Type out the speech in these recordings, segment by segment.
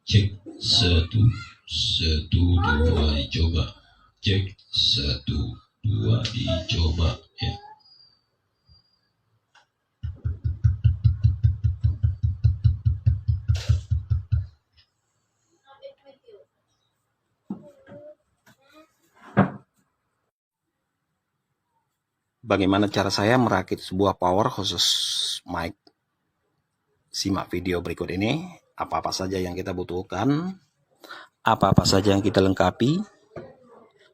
Cek 1 1 2 dicoba. Cek 1 2 dicoba ya. Bagaimana cara saya merakit sebuah power khusus mic? Simak video berikut ini. Apa-apa saja yang kita butuhkan, apa-apa saja yang kita lengkapi,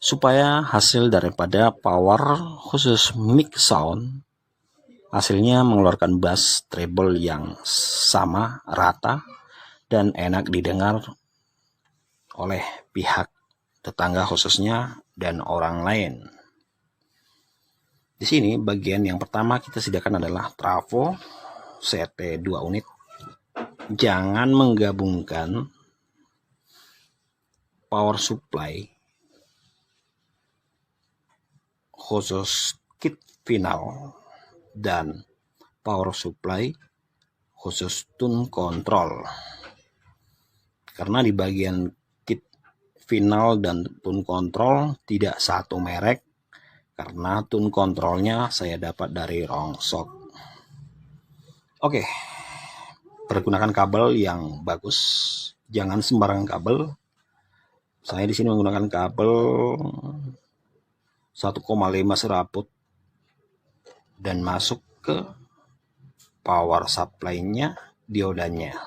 supaya hasil daripada power khusus mic sound hasilnya mengeluarkan bass treble yang sama, rata, dan enak didengar oleh pihak tetangga khususnya dan orang lain. Di sini bagian yang pertama kita sediakan adalah trafo CT 2 unit. Jangan menggabungkan power supply khusus kit final dan power supply khusus tune control, karena di bagian kit final dan tune control tidak satu merek, karena tune controlnya saya dapat dari Rongsok. Oke, pergunakan kabel yang bagus, jangan sembarangan kabel. Saya di sini menggunakan kabel 1,5 serabut dan masuk ke power supply-nya diodanya.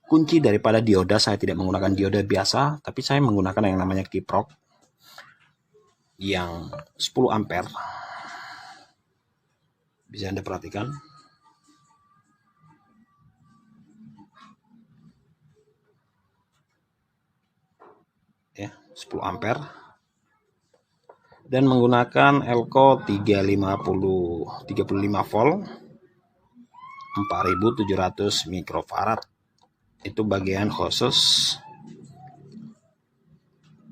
Kunci daripada dioda, saya tidak menggunakan dioda biasa, tapi saya menggunakan yang namanya kiprok yang 10 ampere. Bisa Anda perhatikan. Ya, 10 ampere. Dan menggunakan Elco 35 volt 4700 mikrofarad. Itu bagian khusus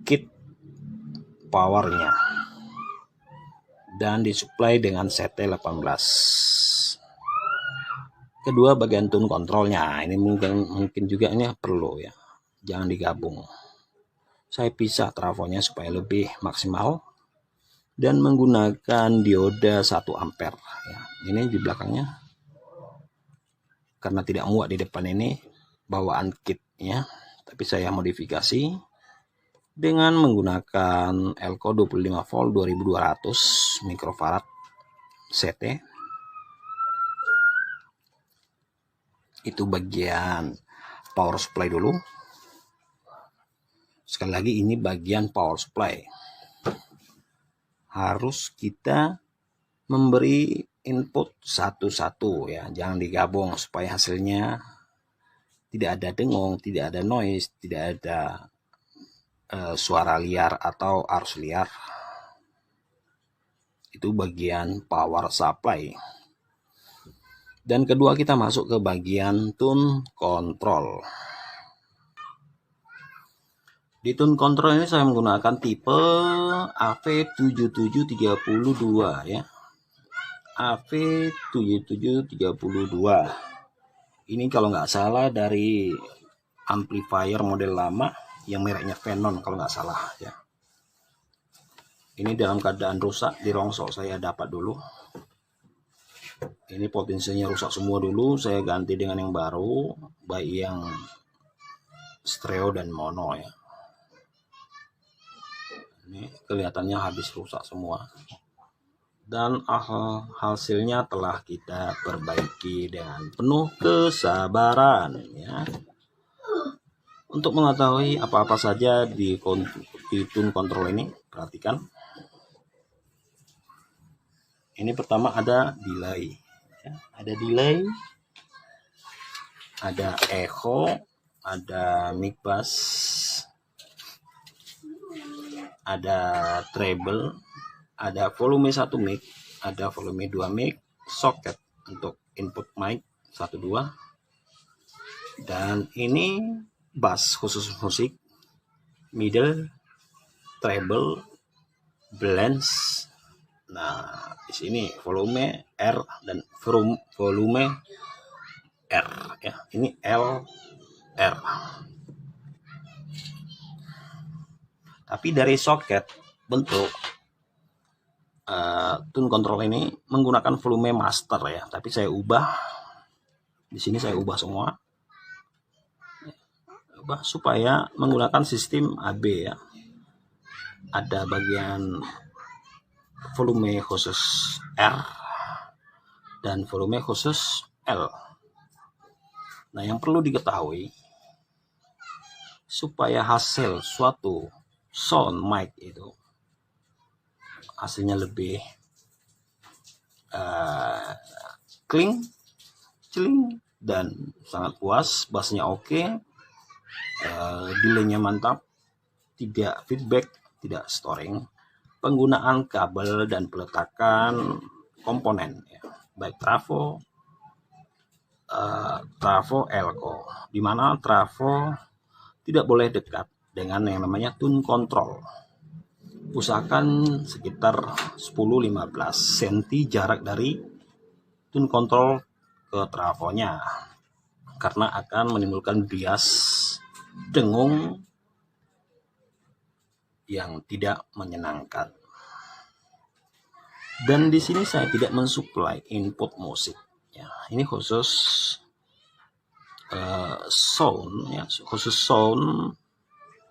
kit powernya, dan disuplai dengan CT18. Kedua, bagian tune kontrolnya. Ini mungkin juga ini perlu ya, jangan digabung. Saya pisah trafonya supaya lebih maksimal dan menggunakan dioda 1 ampere ya. Ini di belakangnya, karena tidak muat di depan ini bawaan kitnya, tapi saya modifikasi dengan menggunakan Elco 25 volt 2200 mikrofarad CT. Itu bagian power supply dulu. Sekali lagi, ini bagian power supply. Harus kita memberi input satu-satu ya, jangan digabung supaya hasilnya tidak ada dengung, tidak ada noise, tidak ada suara liar atau arus liar. Itu bagian power supply. Dan kedua, kita masuk ke bagian tune control. Di tune control ini saya menggunakan tipe AV7732 ya. AV7732. Ini kalau nggak salah dari amplifier model lama yang mereknya Venon kalau nggak salah ya. Ini dalam keadaan rusak di Rongsok saya dapat dulu. Ini potensinya rusak semua dulu, saya ganti dengan yang baru, baik yang stereo dan mono ya. Ini kelihatannya habis rusak semua. Dan hasilnya telah kita perbaiki dengan penuh kesabaran ya. Untuk mengetahui apa-apa saja di tune control ini, perhatikan. Ini pertama ada delay ya. Ada delay, ada echo, ada mic bass, ada treble, ada volume 1 mic, ada volume 2 mic, socket untuk input mic 1 2. Dan ini bass khusus musik, middle, treble, blends. Nah, di sini volume R dan volume R ya. Ini L R. Tapi dari soket bentuk tune control ini menggunakan volume master ya, tapi saya ubah di sini, saya ubah semua supaya menggunakan sistem AB ya. Ada bagian volume khusus R dan volume khusus L. Nah, yang perlu diketahui supaya hasil suatu sound mic itu hasilnya lebih clean, celing, dan sangat puas, bassnya oke, delaynya mantap, tidak feedback, tidak storing, penggunaan kabel dan peletakan komponen ya, baik trafo, elko, di mana trafo tidak boleh dekat dengan yang namanya tune control. Usahakan sekitar 10-15 cm jarak dari tune control ke trafonya, karena akan menimbulkan bias dengung yang tidak menyenangkan. Dan di sini saya tidak mensuplai input musik ya. Ini khusus sound ya, khusus sound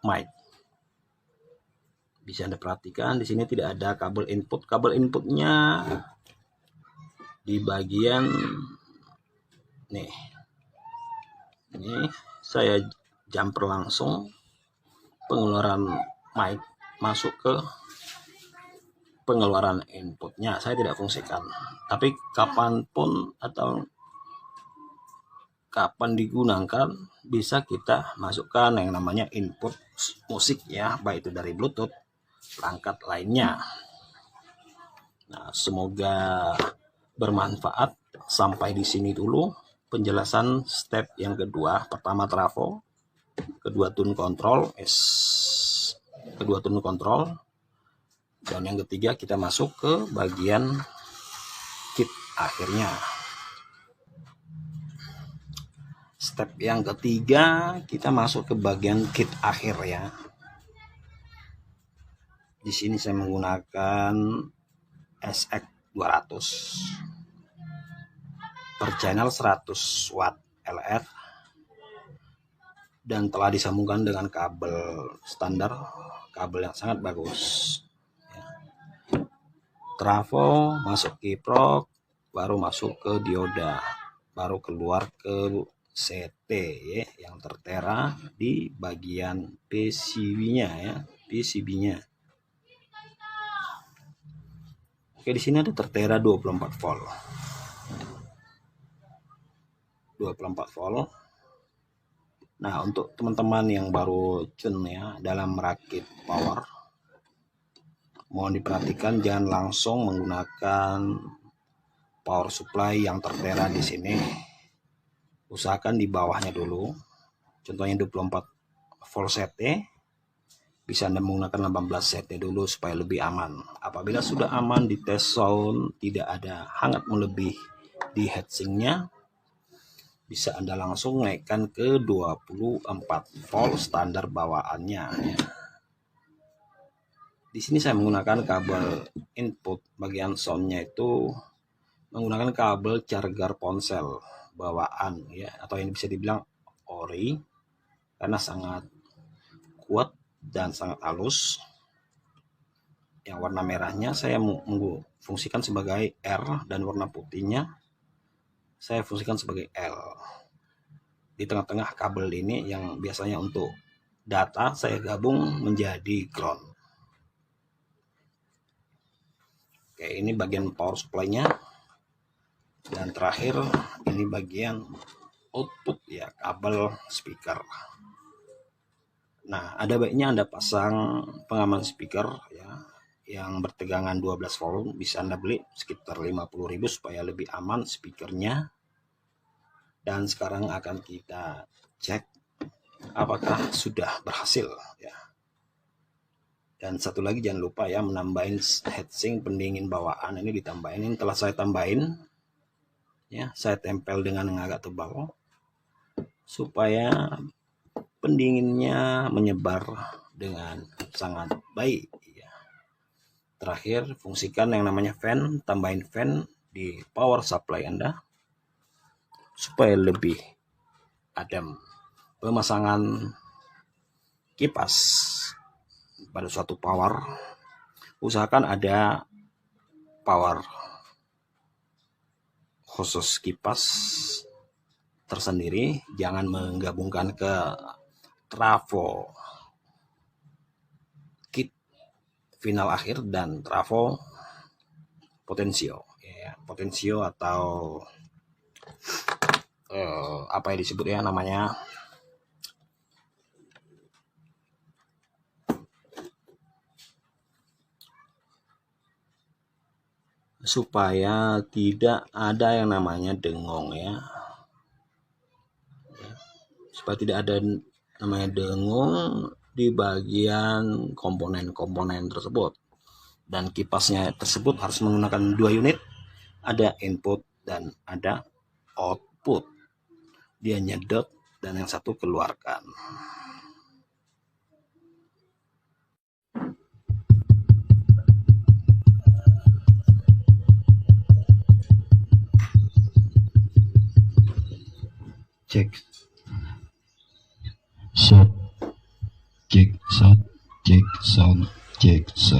mic. Bisa Anda perhatikan di sini tidak ada kabel input. Kabel inputnya di bagian nih. Ini saya jumper langsung, pengeluaran mic masuk ke pengeluaran inputnya. Saya tidak fungsikan, tapi kapanpun atau kapan digunakan bisa kita masukkan yang namanya input musik ya, baik itu dari Bluetooth, perangkat lainnya. Nah, semoga bermanfaat. Sampai di sini dulu penjelasan step yang kedua. Pertama trafo, kedua tune control, dan yang ketiga kita masuk ke bagian kit akhirnya. Step yang ketiga kita masuk ke bagian kit akhir ya. Di sini saya menggunakan SX 200 per channel 100 watt LR dan telah disambungkan dengan kabel standar, kabel yang sangat bagus. Trafo masuk kiprok, baru masuk ke dioda, baru keluar ke CT ya, yang tertera di bagian PCB-nya ya, PCB-nya. Oke, di sini ada tertera 24 volt. 24 volt. Nah, untuk teman-teman yang baru tune ya dalam merakit power, mohon diperhatikan jangan langsung menggunakan power supply yang tertera di sini. Usahakan di bawahnya dulu. Contohnya 24 volt CT. Bisa Anda menggunakan 18 CT dulu supaya lebih aman. Apabila sudah aman di tes sound, tidak ada hangat melebih di heatsinknya, bisa Anda langsung naikkan ke 24 volt standar bawaannya ya. Di sini saya menggunakan kabel input bagian soundnya itu menggunakan kabel charger ponsel bawaan ya, atau yang bisa dibilang ori, karena sangat kuat dan sangat halus. Yang warna merahnya saya fungsikan sebagai R dan warna putihnya saya fungsikan sebagai L. Di tengah-tengah kabel ini yang biasanya untuk data saya gabung menjadi ground. Oke, ini bagian power supply-nya. Dan terakhir ini bagian output ya, kabel speaker. Nah, ada baiknya Anda pasang pengaman speaker ya yang bertegangan 12 volt. Bisa Anda beli sekitar 50.000 supaya lebih aman speakernya. Dan sekarang akan kita cek apakah sudah berhasil ya. Dan satu lagi jangan lupa ya, menambahin heatsink pendingin bawaan ini ditambahin. Ini telah saya tambahin ya, saya tempel dengan yang agak tebal supaya pendinginnya menyebar dengan sangat baik ya. Terakhir, fungsikan yang namanya fan, tambahin fan di power supply Anda supaya lebih adem. Pemasangan kipas pada suatu power, usahakan ada power khusus kipas tersendiri, jangan menggabungkan ke trafo kit final akhir dan trafo potensio ya, potensio atau apa yang disebut ya namanya, supaya tidak ada yang namanya dengung ya, supaya tidak ada namanya dengung di bagian komponen-komponen tersebut. Dan kipasnya tersebut harus menggunakan 2 unit, ada input dan ada output. Dia nyedot dan yang satu keluarkan. Cek sound, cek sound, cek sound, cek sound.